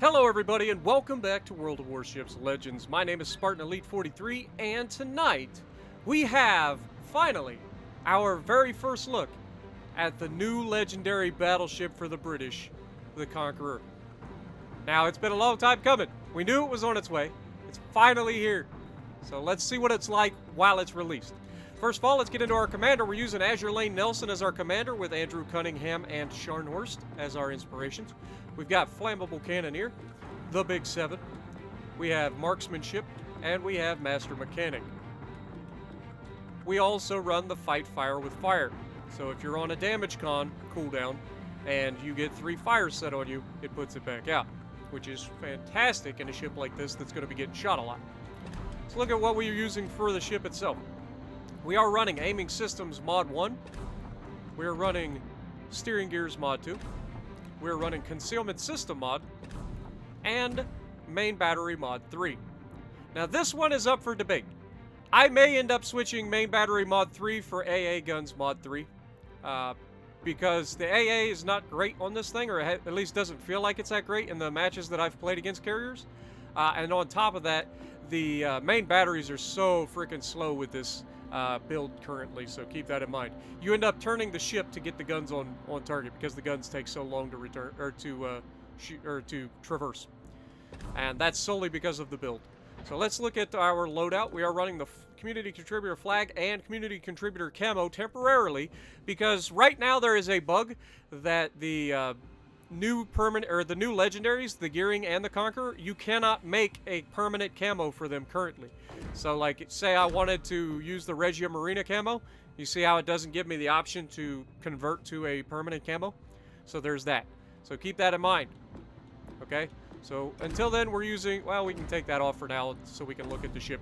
Hello everybody and welcome back to World of Warships Legends. My name is Spartan Elite 43 and tonight we have, finally, our very first look at the new legendary battleship for the British, the Conqueror. Now, it's been a long time coming. We knew it was on its way. It's finally here. So let's see what it's like while it's released. First of all, let's get into our commander. We're using Azure Lane Nelson as our commander with Andrew Cunningham and Scharnhorst as our inspirations. We've got Flammable Cannoneer, the Big Seven. We have Marksmanship, and we have Master Mechanic. We also run the Fight Fire with Fire. So if you're on a damage con cooldown and you get 3 fires set on you, it puts it back out, which is fantastic in a ship like this that's going to be getting shot a lot. Let's look at what we are using for the ship itself. We are running Aiming Systems Mod 1. We're running Steering Gears Mod 2. We're running Concealment System Mod. And Main Battery Mod 3. Now this one is up for debate. I may end up switching Main Battery Mod 3 for AA Guns Mod 3. Because the AA is not great on this thing, or at least doesn't feel like it's that great in the matches that I've played against carriers. And on top of that, the main batteries are so freaking slow with this build currently, so keep that in mind. You end up turning the ship to get the guns on target because the guns take so long to return or to traverse, and that's solely because of the build. So let's look at our loadout. We are running the community contributor flag and community contributor camo temporarily because right now there is a bug that the new legendaries, the Gearing and the Conqueror, you cannot make a permanent camo for them currently. So like, say I wanted to use the Regia Marina camo, you see how it doesn't give me the option to convert to a permanent camo? So there's that. So keep that in mind. Okay? So until then we're using, well, we can take that off for now so we can look at the ship.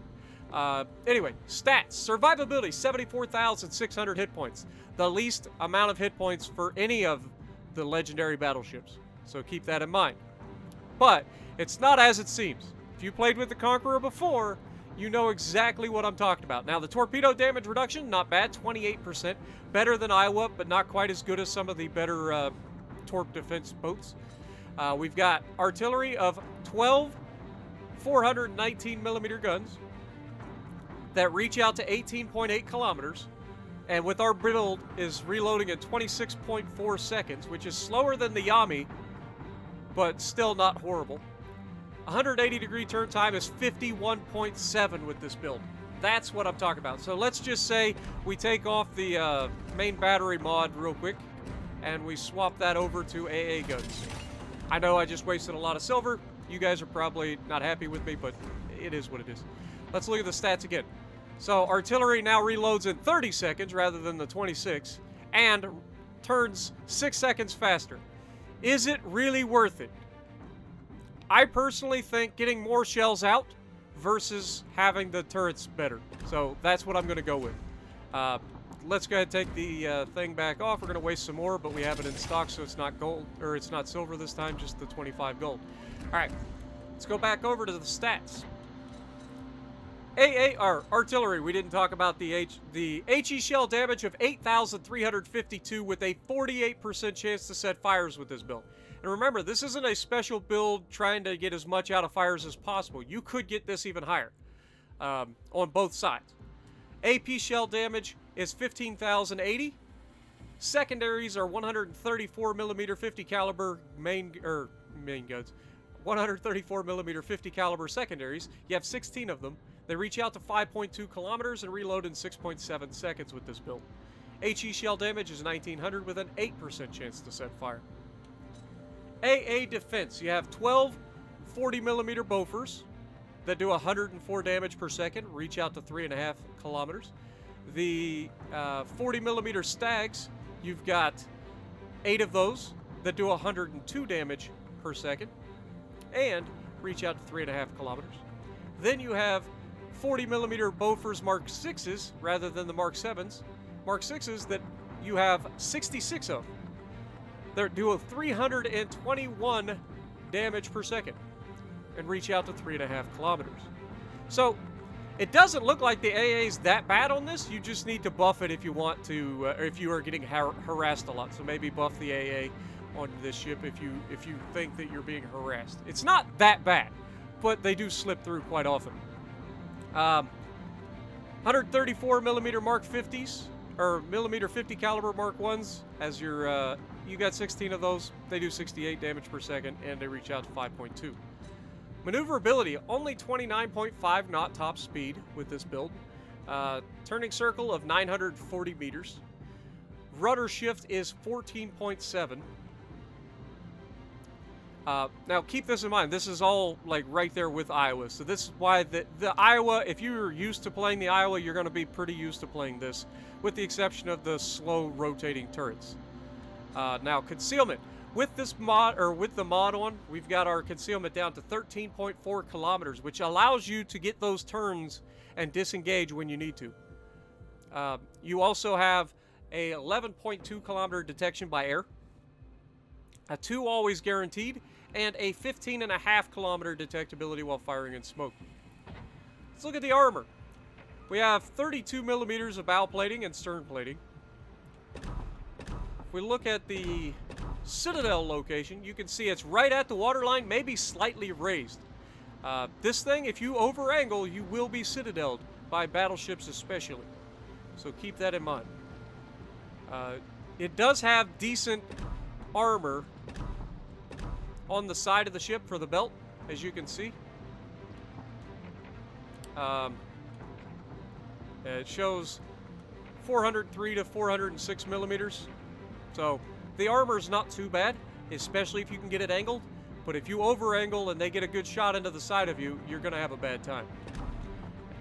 Anyway, stats. Survivability, 74,600 hit points. The least amount of hit points for any of the legendary battleships. So keep that in mind. But it's not as it seems. If you played with the Conqueror before, you know exactly what I'm talking about. Now, the torpedo damage reduction, not bad, 28%. Better than Iowa, but not quite as good as some of the better torp defense boats. We've got artillery of 12 419mm guns that reach out to 18.8 kilometers. And with our build is reloading at 26.4 seconds, which is slower than the Yami, but still not horrible. 180-degree turn time is 51.7 with this build. That's what I'm talking about. So let's just say we take off the main battery mod real quick, and we swap that over to AA guns. I know I just wasted a lot of silver. You guys are probably not happy with me, but it is what it is. Let's look at the stats again. So artillery now reloads in 30 seconds rather than the 26 and turns 6 seconds faster. Is it really worth it? I personally think getting more shells out versus having the turrets better. So that's what I'm going to go with. Let's go ahead and take the thing back off. We're going to waste some more, but we have it in stock, so it's not gold, or it's not silver this time, just the 25 gold. All right, let's go back over to the stats. AAR, artillery, we didn't talk about the HE shell damage of 8,352 with a 48% chance to set fires with this build. And remember, this isn't a special build trying to get as much out of fires as possible. You could get this even higher on both sides. AP shell damage is 15,080. Secondaries are 134mm 50 caliber main guns. 134mm 50 caliber secondaries. You have 16 of them. They reach out to 5.2 kilometers and reload in 6.7 seconds with this build. HE shell damage is 1900 with an 8% chance to set fire. AA defense, you have 12 40mm Bofors that do 104 damage per second, reach out to 3.5 kilometers. The 40mm Stags, you've got 8 of those that do 102 damage per second and reach out to 3.5 kilometers. Then you have 40mm Bofors Mark 6s rather than the Mark 7s. Mark 6s that you have 66 of. They do a 321 damage per second and reach out to 3.5 kilometers. So it doesn't look like the AA is that bad on this. You just need to buff it if you want to, or if you are getting harassed a lot. So maybe buff the AA on this ship if you think that you're being harassed. It's not that bad, but they do slip through quite often. 134 millimeter Mark 50s or millimeter 50 caliber Mark 1s as your you got 16 of those. They do 68 damage per second and they reach out to 5.2. Maneuverability, only 29.5 knot top speed with this build. Turning circle of 940 meters. Rudder shift is 14.7. Now keep this in mind, this is all like right there with Iowa. So this is why the Iowa, if you're used to playing the Iowa, you're going to be pretty used to playing this, with the exception of the slow rotating turrets. Now concealment. With this mod, or with the mod on, we've got our concealment down to 13.4 kilometers, which allows you to get those turns and disengage when you need to. You also have a 11.2 kilometer detection by air, a 2 always guaranteed, and a 15.5 kilometer detectability while firing in smoke. Let's look at the armor. We have 32 millimeters of bow plating and stern plating. If we look at the Citadel location, you can see it's right at the waterline, maybe slightly raised. This thing, if you over angle, you will be citadeled by battleships especially. So keep that in mind. It does have decent armor on the side of the ship for the belt, as you can see. It shows 403 to 406 millimeters. So the armor is not too bad, especially if you can get it angled. But if you over angle and they get a good shot into the side of you, you're going to have a bad time.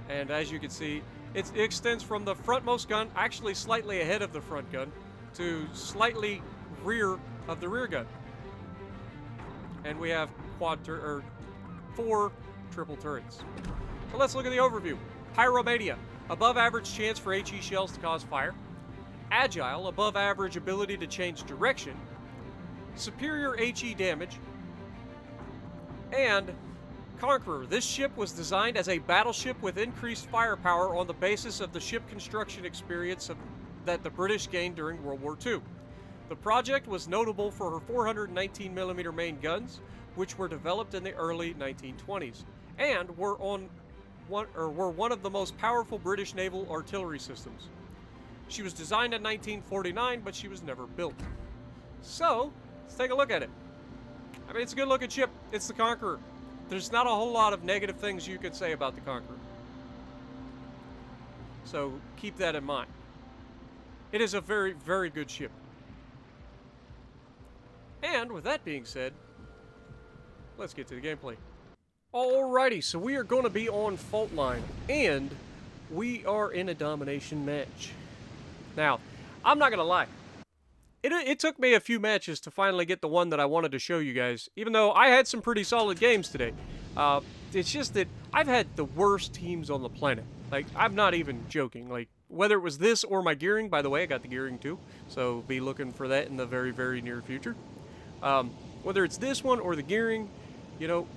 And as you can see, it extends from the frontmost gun, actually slightly ahead of the front gun, to slightly rear of the rear gun. And we have 4 triple turrets. So let's look at the overview. Pyromania, above average chance for HE shells to cause fire. Agile, above average ability to change direction. Superior HE damage. And Conqueror, this ship was designed as a battleship with increased firepower on the basis of the ship construction experience that the British gained during World War II. The project was notable for her 419mm main guns, which were developed in the early 1920s, and were one of the most powerful British naval artillery systems. She was designed in 1949, but she was never built. So, let's take a look at it. I mean, it's a good-looking ship. It's the Conqueror. There's not a whole lot of negative things you could say about the Conqueror. So, keep that in mind. It is a very, very good ship. And with that being said, let's get to the gameplay. Alrighty, so we are going to be on Fault Line, and we are in a domination match. Now, I'm not going to lie. It took me a few matches to finally get the one that I wanted to show you guys, even though I had some pretty solid games today. It's just that I've had the worst teams on the planet. Like, I'm not even joking. Like, whether it was this or my gearing, by the way, I got the gearing too, so be looking for that in the very, very near future. Whether it's this one or the gearing, you know,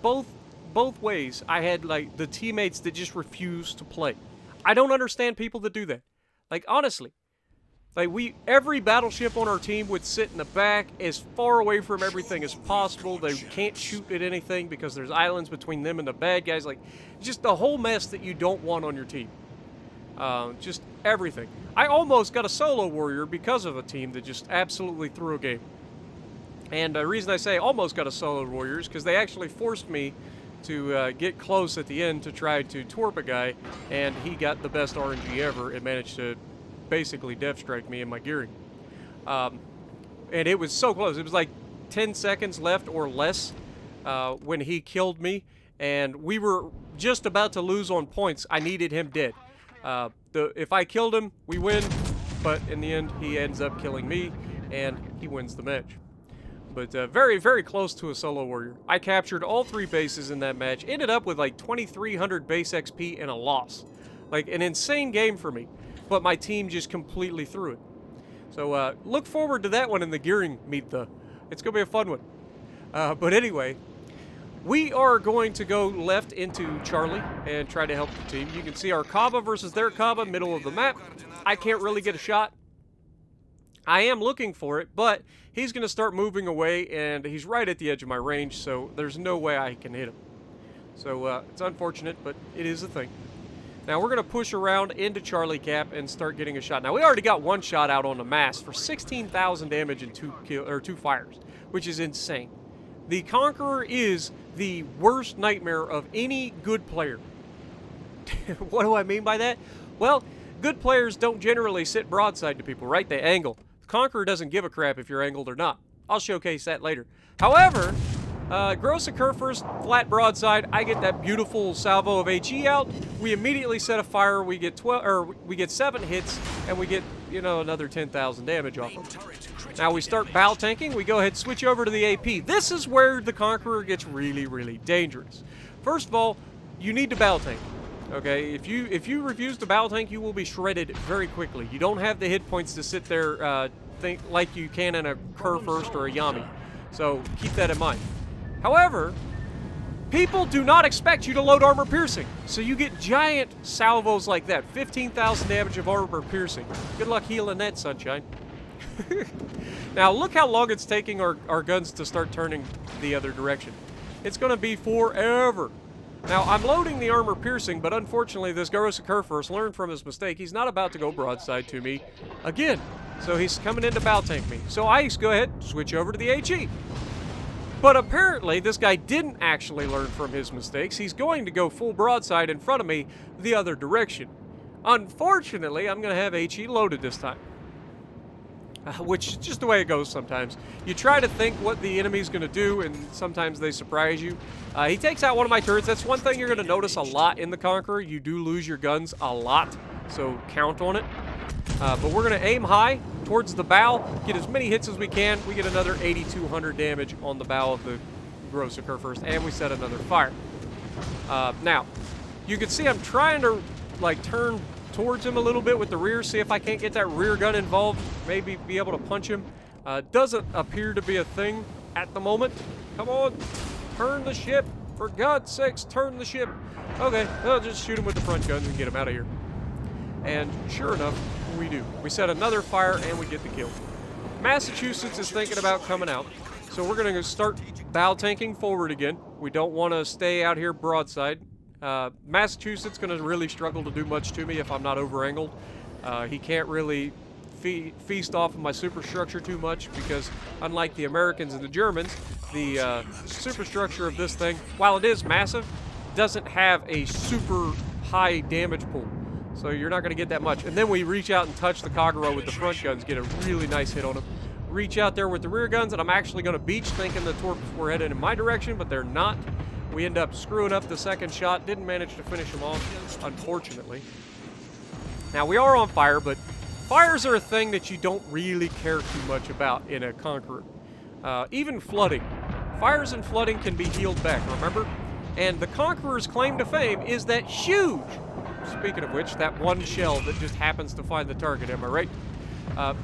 both ways, I had, like, the teammates that just refused to play. I don't understand people that do that. Like, honestly. Like, every battleship on our team would sit in the back as far away from everything as possible. They can't shoot at anything because there's islands between them and the bad guys. Like, just the whole mess that you don't want on your team. Just everything. I almost got a solo warrior because of a team that just absolutely threw a game. And the reason I say almost got a solo warrior is because they actually forced me to get close at the end to try to torp a guy, and he got the best RNG ever and managed to basically death strike me in my gearing. And it was so close. It was like 10 seconds left or less when he killed me, and we were just about to lose on points. I needed him dead. If I killed him, we win, but in the end, he ends up killing me, and he wins the match. But very, very close to a solo warrior. I captured all 3 bases in that match, ended up with like 2,300 base XP and a loss. Like, an insane game for me, but my team just completely threw it. So look forward to that one in the gearing meet, though. It's going to be a fun one. But anyway, we are going to go left into Charlie and try to help the team. You can see our Kaba versus their Kaba, middle of the map. I can't really get a shot. I am looking for it, but he's going to start moving away, and he's right at the edge of my range, so there's no way I can hit him. So it's unfortunate, but it is a thing. Now we're going to push around into Charlie Cap and start getting a shot. Now we already got one shot out on the mast for 16,000 damage and two fires, which is insane. The Conqueror is the worst nightmare of any good player. What do I mean by that? Well, good players don't generally sit broadside to people, right? They angle. The Conqueror doesn't give a crap if you're angled or not. I'll showcase that later. However, Grossiker first flat broadside. I get that beautiful salvo of HE out. We immediately set a fire. We get 7 hits, and we get another 10,000 damage off them. Now we start bow tanking. We go ahead and switch over to the AP. This is where the Conqueror gets really, really dangerous. First of all, you need to bow tank. Okay, if you refuse to bow tank, you will be shredded very quickly. You don't have the hit points to sit there think like you can in a Kerr first or a Yami. So keep that in mind. However, people do not expect you to load armor piercing, so you get giant salvos like that. 15,000 damage of armor piercing. Good luck healing that, sunshine. Now look how long it's taking our guns to start turning the other direction. It's going to be forever. Now I'm loading the armor piercing, but unfortunately this Grossiker first learned from his mistake. He's not about to go broadside to me again. So he's coming in to bow tank me. So I go ahead and switch over to the HE. But apparently, this guy didn't actually learn from his mistakes. He's going to go full broadside in front of me the other direction. Unfortunately, I'm going to have HE loaded this time. Which is just the way it goes sometimes. You try to think what the enemy's going to do, and sometimes they surprise you. He takes out one of my turrets. That's one thing you're going to notice a lot in the Conqueror. You do lose your guns a lot, so count on it. But we're going to aim high towards the bow, get as many hits as we can. We get another 8,200 damage on the bow of the Grossiker first, and we set another fire. Now, you can see I'm trying to turn towards him a little bit with the rear, see if I can't get that rear gun involved, maybe be able to punch him. Doesn't appear to be a thing at the moment. Come on, turn the ship. For God's sakes, turn the ship. Okay, I'll just shoot him with the front guns and get him out of here. And sure enough, we do. We set another fire and we get the kill. Massachusetts is thinking about coming out, so we're going to start bow tanking forward again. We don't want to stay out here broadside. Massachusetts going to really struggle to do much to me if I'm not over-angled. He can't really feast off of my superstructure too much because, unlike the Americans and the Germans, the superstructure of this thing, while it is massive, doesn't have a super high damage pool. So you're not going to get that much. And then we reach out and touch the Conqueror with the front guns, get a really nice hit on him. Reach out there with the rear guns, and I'm actually going to beach thinking the torps were headed in my direction, but they're not. We end up screwing up the second shot. Didn't manage to finish him off, unfortunately. Now, we are on fire, but fires are a thing that you don't really care too much about in a Conqueror. Even flooding. Fires and flooding can be healed back, remember? And the Conqueror's claim to fame is that huge, speaking of which, that one shell that just happens to find the target, am I right?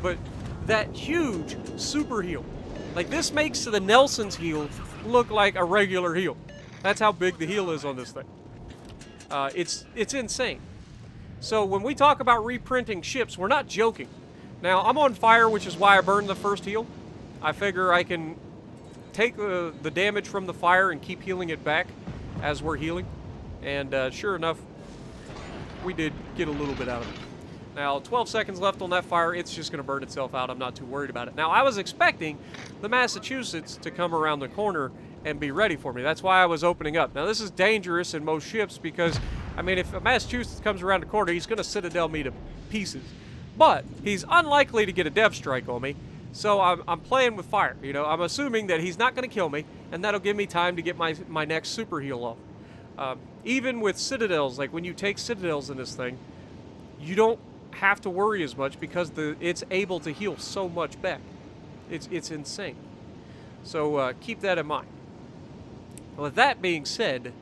But that huge super heal. Like, this makes the Nelson's heal look like a regular heal. That's how big the heal is on this thing. It's insane. So when we talk about reprinting ships, we're not joking. Now, I'm on fire, which is why I burned the first heal. I figure I can take the damage from the fire and keep healing it back as we're healing. And sure enough, we did get a little bit out of it. Now, 12 seconds left on that fire. It's just going to burn itself out. I'm not too worried about it. Now, I was expecting the Massachusetts to come around the corner and be ready for me. That's why I was opening up. Now, this is dangerous in most ships because, I mean, if a Massachusetts comes around the corner, he's going to Citadel me to pieces. But he's unlikely to get a depth strike on me, so I'm playing with fire. You know, I'm assuming that he's not going to kill me, and that'll give me time to get my next super heal off. Even with Citadels, like when you take Citadels in this thing, you don't have to worry as much because it's able to heal so much back. It's insane. So keep that in mind. With that being said,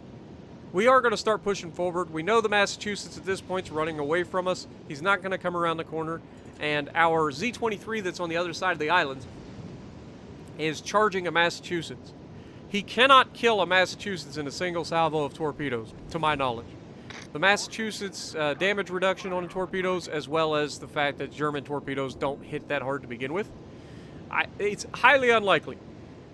we are going to start pushing forward. We know the Massachusetts at this point is running away from us. He's not going to come around the corner. And our Z-23 that's on the other side of the island is charging a Massachusetts. He cannot kill a Massachusetts in a single salvo of torpedoes, to my knowledge. the Massachusetts damage reduction on the torpedoes, as well as the fact that German torpedoes don't hit that hard to begin with. It's highly unlikely.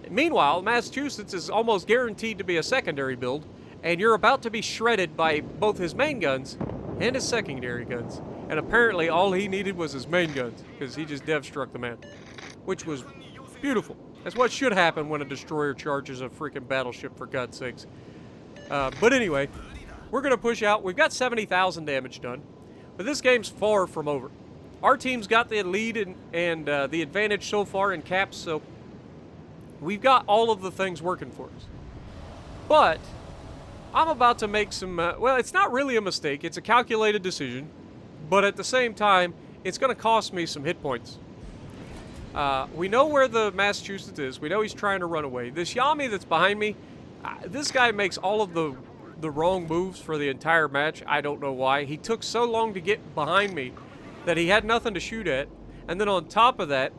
Meanwhile, Massachusetts is almost guaranteed to be a secondary build, and you're about to be shredded by both his main guns and his secondary guns. And apparently all he needed was his main guns, because he just dev-struck the man, which was beautiful. That's what should happen when a destroyer charges a freaking battleship, for God's sakes. But anyway, we're going to push out. We've got 70,000 damage done, but this game's far from over. Our team's got the lead and the advantage so far in caps, so we've got all of the things working for us. But I'm about to make some, well, it's not really a mistake. It's a calculated decision, but at the same time, it's going to cost me some hit points. We know where the Massachusetts is. We know he's trying to run away. This Yami that's behind me, this guy makes all of the wrong moves for the entire match. I don't know why. He took so long to get behind me that he had nothing to shoot at. And then on top of that,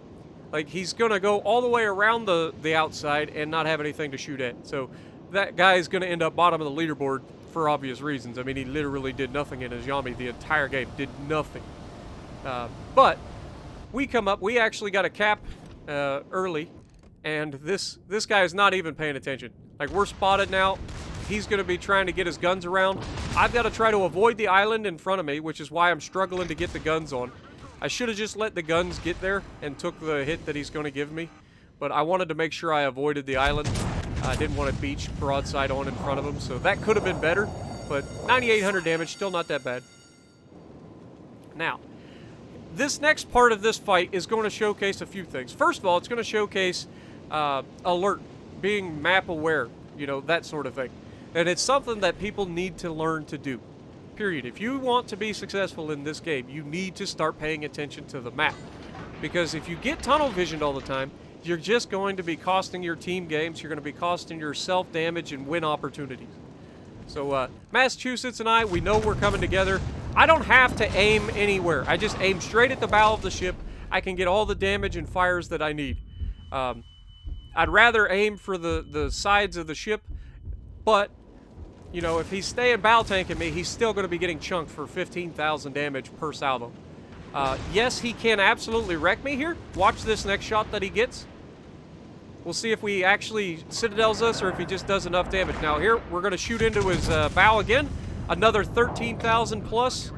like, he's going to go all the way around the outside and not have anything to shoot at. So that guy is going to end up bottom of the leaderboard for obvious reasons. I mean, he literally did nothing in his Yami the entire game. Did nothing. But we come up. We actually got a cap early. And this guy is not even paying attention. Like, we're spotted now. He's going to be trying to get his guns around. I've got to try to avoid the island in front of me, which is why I'm struggling to get the guns on. I should have just let the guns get there and took the hit that he's going to give me. But I wanted to make sure I avoided the island. I didn't want to beach broadside on in front of him, so that could have been better. But 9,800 damage, still not that bad. Now, this next part of this fight is going to showcase a few things. First of all, it's going to showcase alert, being map aware, you know, that sort of thing. And it's something that people need to learn to do, period. If you want to be successful in this game, you need to start paying attention to the map. Because if you get tunnel visioned all the time, you're just going to be costing your team games, you're going to be costing yourself damage and win opportunities. So Massachusetts and I, we know we're coming together. I don't have to aim anywhere. I just aim straight at the bow of the ship. I can get all the damage and fires that I need. I'd rather aim for the sides of the ship, but you know, if he's staying bow tanking me, he's still going to be getting chunked for 15,000 damage per salvo. Yes, he can absolutely wreck me here. Watch this next shot that he gets. We'll see if we actually citadels us or if he just does enough damage. Now here, we're going to shoot into his bow again. Another 13,000 plus.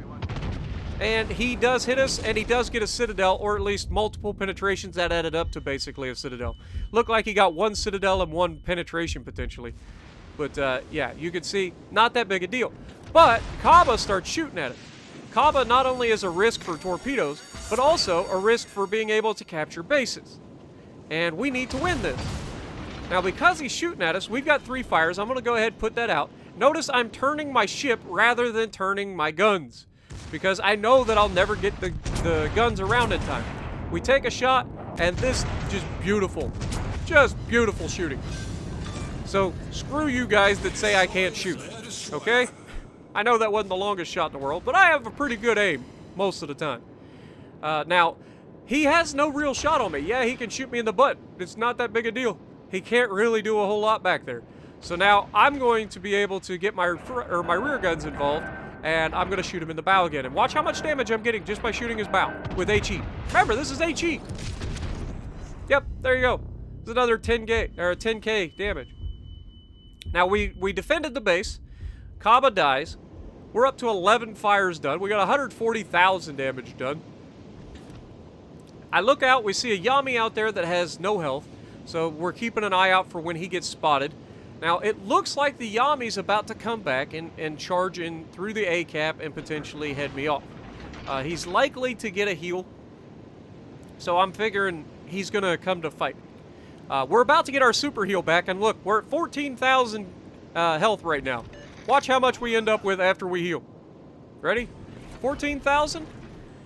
And he does hit us, and he does get a citadel, or at least multiple penetrations that added up to basically a citadel. Looked like he got one citadel and one penetration potentially. But, yeah, you can see, not that big a deal. But Kaba starts shooting at it. Kaba not only is a risk for torpedoes, but also a risk for being able to capture bases. And we need to win this. Now, because he's shooting at us, we've got 3 fires. I'm going to go ahead and put that out. Notice I'm turning my ship rather than turning my guns, because I know that I'll never get the guns around in time. We take a shot, and this just beautiful shooting. So, screw you guys that say I can't shoot, okay? I know that wasn't the longest shot in the world, but I have a pretty good aim most of the time. Now, he has no real shot on me. Yeah, he can shoot me in the butt. It's not that big a deal. He can't really do a whole lot back there. So now, I'm going to be able to get my rear guns involved, and I'm going to shoot him in the bow again. And watch how much damage I'm getting just by shooting his bow with HE. Remember, this is HE. Yep, there you go. There's another 10K damage. Now, we defended the base. Kaba dies. We're up to 11 fires done. We got 140,000 damage done. I look out. We see a Yami out there that has no health. So we're keeping an eye out for when he gets spotted. Now, it looks like the Yami's about to come back and charge in through the A-cap and potentially head me off. He's likely to get a heal. So I'm figuring he's going to come to fight. We're about to get our super heal back, and look, we're at 14,000 health right now. Watch how much we end up with after we heal. Ready? 14,000?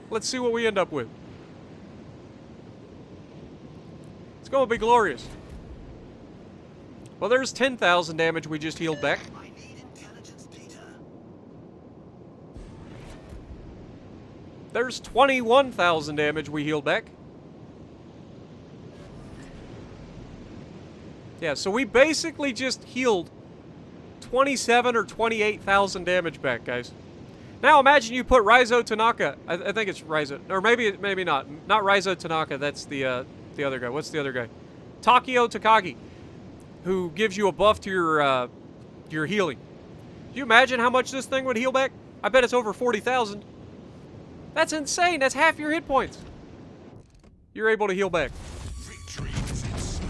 Let's see what we end up with. It's going to be glorious. Well, there's 10,000 damage we just healed back. There's 21,000 damage we healed back. Yeah, so we basically just healed 27 or 28,000 damage back, guys. Now imagine you put Raizo Tanaka. I think it's Raizo, or maybe not. Not Raizo Tanaka. That's the other guy. What's the other guy? Takio Takagi, who gives you a buff to your healing. Do you imagine how much this thing would heal back? I bet it's over 40,000. That's insane. That's half your hit points. You're able to heal back.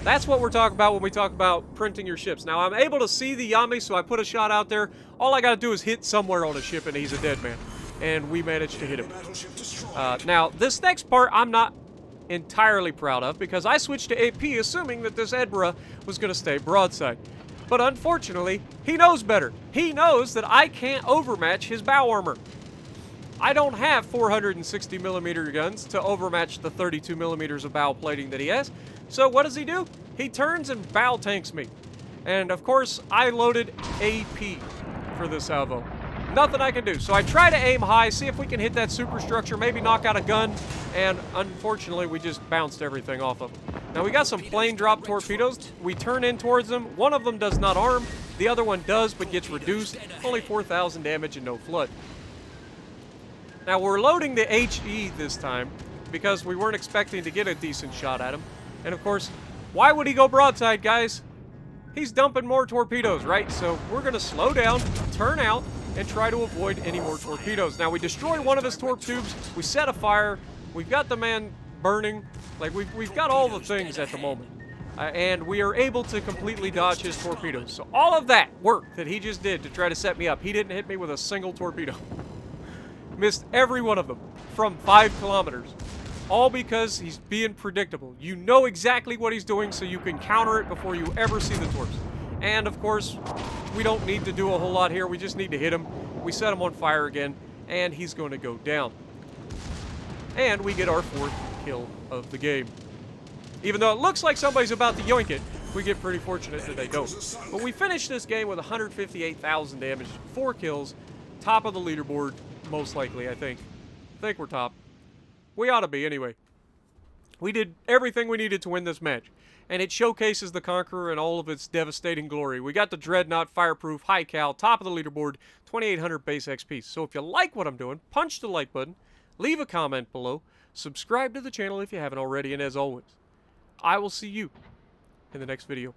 That's what we're talking about when we talk about printing your ships. Now, I'm able to see the Yami, so I put a shot out there. All I got to do is hit somewhere on a ship, and he's a dead man. And we managed to hit him. Now, this next part I'm not entirely proud of, because I switched to AP assuming that this Edbra was going to stay broadside. But unfortunately, he knows better. He knows that I can't overmatch his bow armor. I don't have 460mm guns to overmatch the 32mm of bow plating that he has. So what does he do? He turns and bow tanks me. And of course, I loaded AP for this salvo. Nothing I can do. So I try to aim high, see if we can hit that superstructure, maybe knock out a gun, and unfortunately, we just bounced everything off of them. Now, we got some plane drop torpedoes. We turn in towards them. One of them does not arm. The other one does, but gets reduced. Only 4,000 damage and no flood. Now, we're loading the HE this time because we weren't expecting to get a decent shot at him. And of course, why would he go broadside, guys? He's dumping more torpedoes, right? So we're going to slow down, turn out, and try to avoid any more torpedoes. Now, we destroy one of his torp tubes. We set a fire. We've got the man burning. Like, we've got all the things at the moment. And we are able to completely dodge his torpedoes. So all of that work that he just did to try to set me up, he didn't hit me with a single torpedo. Missed every one of them from 5 kilometers. All because he's being predictable. You know exactly what he's doing, so you can counter it before you ever see the torps. And of course, we don't need to do a whole lot here. We just need to hit him. We set him on fire again, and he's going to go down. And we get our 4th kill of the game. Even though it looks like somebody's about to yoink it, we get pretty fortunate that they don't. But we finished this game with 158,000 damage, 4 kills, top of the leaderboard, most likely, I think. I think we're top. We ought to be, anyway. We did everything we needed to win this match. And it showcases the Conqueror in all of its devastating glory. We got the Dreadnought, Fireproof, High Cal, top of the leaderboard, 2,800 base XP. So if you like what I'm doing, punch the like button, leave a comment below, subscribe to the channel if you haven't already, and as always, I will see you in the next video.